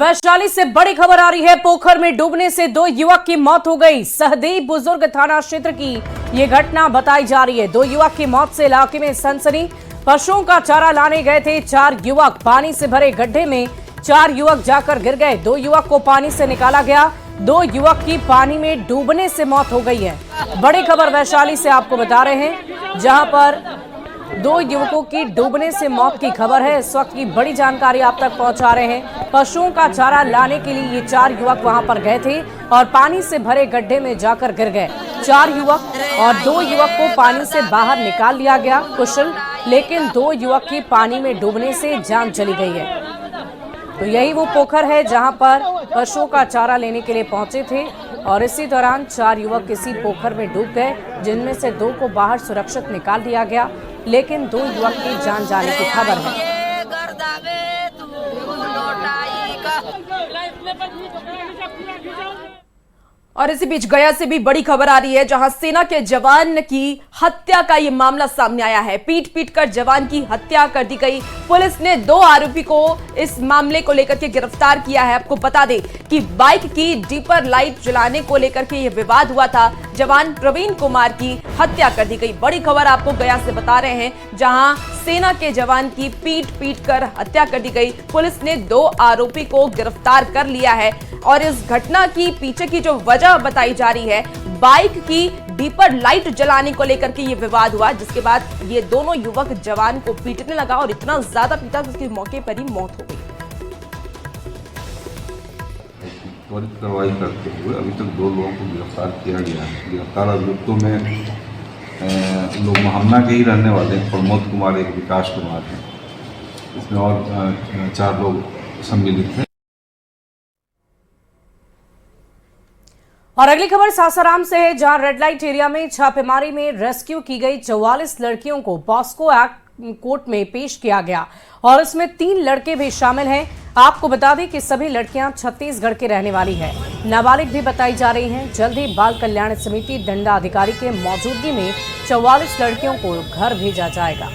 वैशाली से बड़ी खबर आ रही है। पोखर में डूबने से 2 युवक की मौत हो गई। सहदेव बुजुर्ग थाना क्षेत्र की ये घटना बताई जा रही है। 2 युवक की मौत से इलाके में सनसनी। पशुओं का चारा लाने गए थे 4 युवक, पानी से भरे गड्ढे में 4 युवक जाकर गिर गए। 2 युवक को पानी से निकाला गया। 2 युवक की पानी में डूबने से मौत हो गई है। बड़ी खबर वैशाली से आपको बता रहे हैं, जहां पर 2 युवकों की डूबने से मौत की खबर है। इस वक्त की बड़ी जानकारी आप तक पहुंचा रहे हैं। पशुओं का चारा लाने के लिए ये 4 युवक वहां पर गए थे और पानी से भरे गड्ढे में जाकर गिर गए। 4 युवक और 2 युवक को पानी से बाहर निकाल लिया गया कुशल, लेकिन 2 युवक की पानी में डूबने से जान चली गई है। तो यही वो पोखर है जहां पर पशुओं का चारा लेने के लिए पहुंचे थे और इसी दौरान 4 युवक किसी पोखर में डूब गए, जिनमें से 2 को बाहर सुरक्षित निकाल दिया गया, लेकिन 2 युवक की जान जाने की खबर है। और इसी बीच गया से भी बड़ी खबर आ रही है, जहां सेना के जवान की हत्या का ये मामला सामने आया है। पीट कर जवान की हत्या कर दी गई। पुलिस ने 2 आरोपी को इस मामले को लेकर के गिरफ्तार किया है। आपको बता दें कि बाइक की डीपर लाइट जलाने को लेकर के ये विवाद हुआ था। जवान प्रवीण कुमार की हत्या कर दी गई। बड़ी खबर आपको गया से बता रहे हैं, जहां सेना के जवान की पीट कर हत्या कर दी गई। पुलिस ने 2 आरोपी को गिरफ्तार कर लिया है और इस घटना की पीछे की जो वजह बताई जा रही है, बाइक की डीपर लाइट जलाने को लेकर के ये विवाद हुआ, जिसके बाद ये दोनों युवक जवान को पीटने लगा और इतना ज्यादा पीटा कि उसकी मौके पर ही मौत हो गई। त्वरित कार्रवाई करते हुए अभी तक 2 लोगों को गिरफ्तार किया गया है। गिरफ्तार अभियुक्तों में लोग मोहम्मदा के ही रहने वाले हैं। प्रमोद कुमार, एक विकास कुमार है, इसमें और 4 लोग सम्मिलित हैं। और अगली खबर सासाराम से है, जहां रेड लाइट एरिया में छापेमारी में रेस्क्यू की गई 44 लड़कियों को पॉस्को एक्ट कोर्ट में पेश किया गया और इसमें 3 लड़के भी शामिल हैं। आपको बता दें कि सभी लड़कियां छत्तीसगढ़ की रहने वाली है। नाबालिग भी बताई जा रही हैं। जल्द ही बाल कल्याण समिति दंडाधिकारी के मौजूदगी में 44 लड़कियों को घर भेजा जाएगा।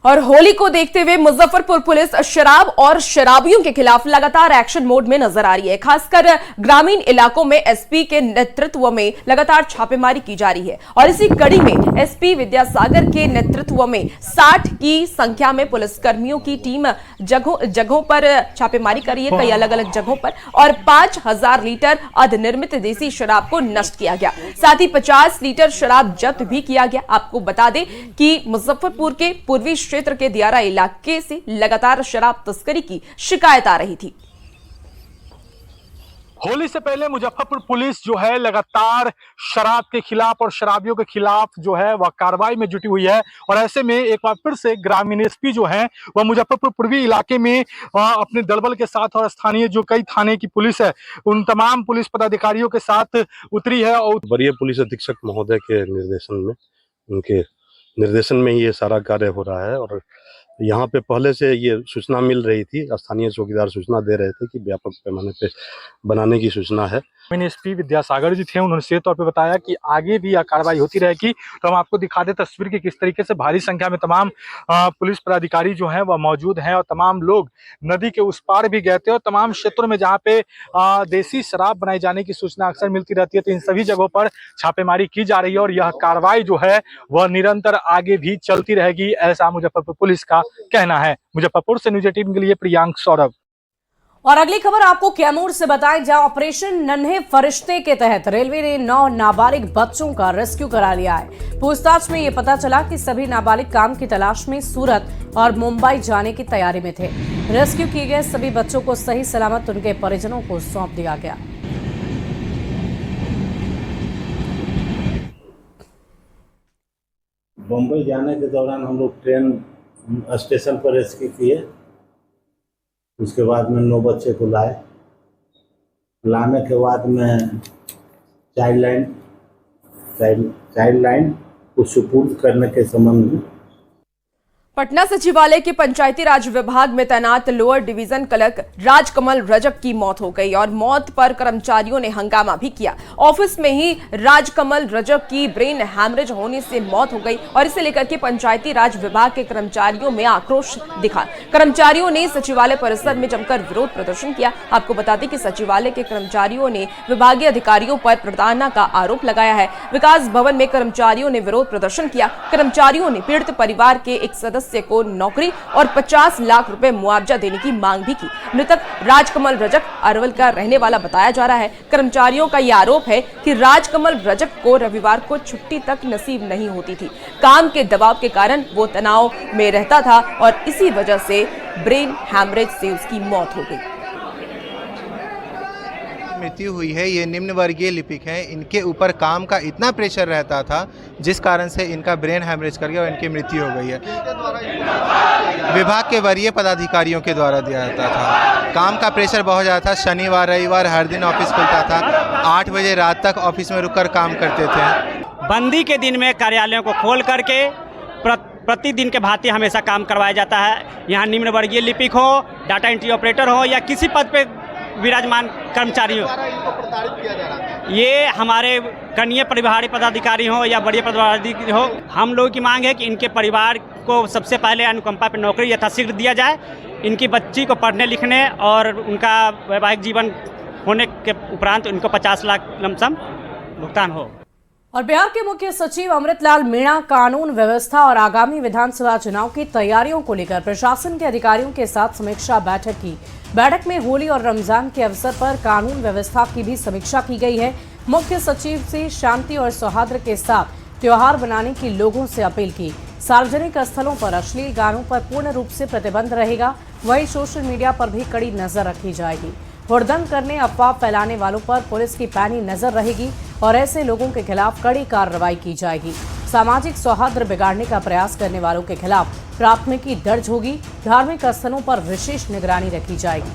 और होली को देखते हुए मुजफ्फरपुर पुलिस शराब और शराबियों के खिलाफ लगातार एक्शन मोड में नजर आ रही है। खासकर ग्रामीण इलाकों में एसपी के नेतृत्व में लगातार छापेमारी की जा रही है और इसी कड़ी में एसपी विद्यासागर के नेतृत्व में 60 की संख्या में पुलिसकर्मियों की टीम जगहों पर छापेमारी कर रही है, कई अलग अलग जगहों पर, और 5000 लीटर अर्धनिर्मित देसी शराब को नष्ट किया गया। साथ ही 50 लीटर शराब जब्त भी किया गया। आपको बता दें कि मुजफ्फरपुर के पूर्वी क्षेत्र के दियारा इलाके से लगातार शराब तस्करी की शिकायत आ रही थी। होली से पहले मुजफ्फरपुर पुलिस जो है लगातार शराब के खिलाफ और शराबियों के खिलाफ जो है वह कार्रवाई में जुटी हुई है और ऐसे में एक बार फिर से ग्रामीण एसपी जो है वह मुजफ्फरपुर पूर्वी इलाके में अपने दलबल के साथ और स्थानीय जो कई थाने की पुलिस है उन तमाम पुलिस पदाधिकारियों के साथ उतरी है। और वरीय पुलिस अधीक्षक महोदय के उनके निर्देशन में ये सारा कार्य हो रहा है और यहाँ पे पहले से ये सूचना मिल रही थी। स्थानीय चौकीदार सूचना दे रहे थे कि व्यापक पैमाने पे बनाने की सूचना है। एसपी विद्यासागर जी थे, उन्होंने सीधे तौर पे बताया कि आगे भी यह कार्रवाई होती रहेगी। तो हम आपको दिखा दें तस्वीर की किस तरीके से भारी संख्या में तमाम पुलिस पदाधिकारी जो हैं वह मौजूद हैं और तमाम लोग नदी के उस पार भी गए थे और तमाम क्षेत्रों में जहाँ पे देसी शराब बनाए जाने की सूचना अक्सर मिलती रहती है, तो इन सभी जगहों पर छापेमारी की जा रही है और यह कार्रवाई जो है वह निरंतर आगे भी चलती रहेगी, ऐसा मुजफ्फरपुर पुलिस का कहना है। मुजफ्फरपुर से न्यूज 18 के लिए प्रियांक सौरभ। और अगली खबर आपको कैमूर से बताएं, जहां ऑपरेशन नन्हे फरिश्ते के तहत रेलवे ने 9 नाबालिग बच्चों का रेस्क्यू करा लिया है। पूछताछ में यह पता चला कि सभी नाबालिग काम की तलाश में सूरत और मुंबई जाने की तैयारी में थे। रेस्क्यू किए गए सभी बच्चों को सही सलामत उनके परिजनों को सौंप दिया गया। मुंबई जाने के दौरान हम लोग ट्रेन स्टेशन पर रेस्क्यू किए। उसके बाद में 9 बच्चे को लाने के बाद में चाइल्ड लाइन को सुपुर्द करने के संबंध में पटना सचिवालय के पंचायती राज विभाग में तैनात lower division clerk Rajkamal Rajak की मौत हो गई और मौत पर कर्मचारियों ने हंगामा भी किया। ऑफिस में ही राजकमल रजक की ब्रेन हैमरेज होने से मौत हो गई और इसे लेकर के पंचायती राज विभाग के कर्मचारियों में आक्रोश दिखा। कर्मचारियों ने सचिवालय परिसर में जमकर विरोध प्रदर्शन किया। आपको बता दें कि सचिवालय के कर्मचारियों ने विभागीय अधिकारियों पर प्रताड़ना का आरोप लगाया है। विकास भवन में कर्मचारियों ने विरोध प्रदर्शन किया। कर्मचारियों ने पीड़ित परिवार के एक सदस्य को नौकरी और 50 लाख रुपए मुआवजा देने की मांग भी की। मृतक राजकमल रजक अरवल का रहने वाला बताया जा रहा है। कर्मचारियों का यह आरोप है कि राजकमल रजक को रविवार को छुट्टी तक नसीब नहीं होती थी। काम के दबाव के कारण वो तनाव में रहता था और इसी वजह से ब्रेन हैमरेज से उसकी मौत हो गई। मृत्यु हुई है, ये निम्न वर्गीय लिपिक हैं। इनके ऊपर काम का इतना प्रेशर रहता था जिस कारण से इनका ब्रेन हैमरेज कर गया और इनकी मृत्यु हो गई है। विभाग के वरीय पदाधिकारियों के द्वारा दिया जाता था। काम का प्रेशर बहुत ज़्यादा था। शनिवार रविवार हर दिन ऑफिस खुलता था। 8 बजे रात तक ऑफिस में रुककर काम करते थे। बंदी के दिन में कार्यालयों को खोल करके प्रतिदिन के भांति हमेशा काम करवाया जाता है। यहाँ निम्न वर्गीय लिपिक हो, डाटा एंट्री ऑपरेटर हो या किसी पद पे विराजमान कर्मचारी हो, ये हमारे कनीय परिवारी पदाधिकारी हो या बड़े पदाधिकारी हो, हम लोगों की मांग है कि इनके परिवार को सबसे पहले अनुकंपा पर नौकरी यथाशीघ्र दिया जाए। इनकी बच्ची को पढ़ने लिखने और उनका वैवाहिक जीवन होने के उपरांत इनको 50 लाख लमसम भुगतान हो। और बिहार के मुख्य सचिव अमृतलाल मीणा कानून व्यवस्था और आगामी विधानसभा चुनाव की तैयारियों को लेकर प्रशासन के अधिकारियों के साथ समीक्षा बैठक की। बैठक में होली और रमजान के अवसर पर कानून व्यवस्था की भी समीक्षा की गई है। मुख्य सचिव से शांति और सौहार्द के साथ त्योहार बनाने की लोगों से अपील की। सार्वजनिक स्थलों पर अश्लील गानों पर पूर्ण रूप से प्रतिबंध रहेगा। वहीं सोशल मीडिया पर भी कड़ी नजर रखी जाएगी। हुड़दंग करने, अफवाह फैलाने वालों पर पुलिस की पैनी नजर रहेगी और ऐसे लोगों के खिलाफ कड़ी कार्रवाई की जाएगी। सामाजिक सौहार्द बिगाड़ने का प्रयास करने वालों के खिलाफ प्राथमिकी दर्ज होगी। धार्मिक स्थलों पर विशेष निगरानी रखी जाएगी।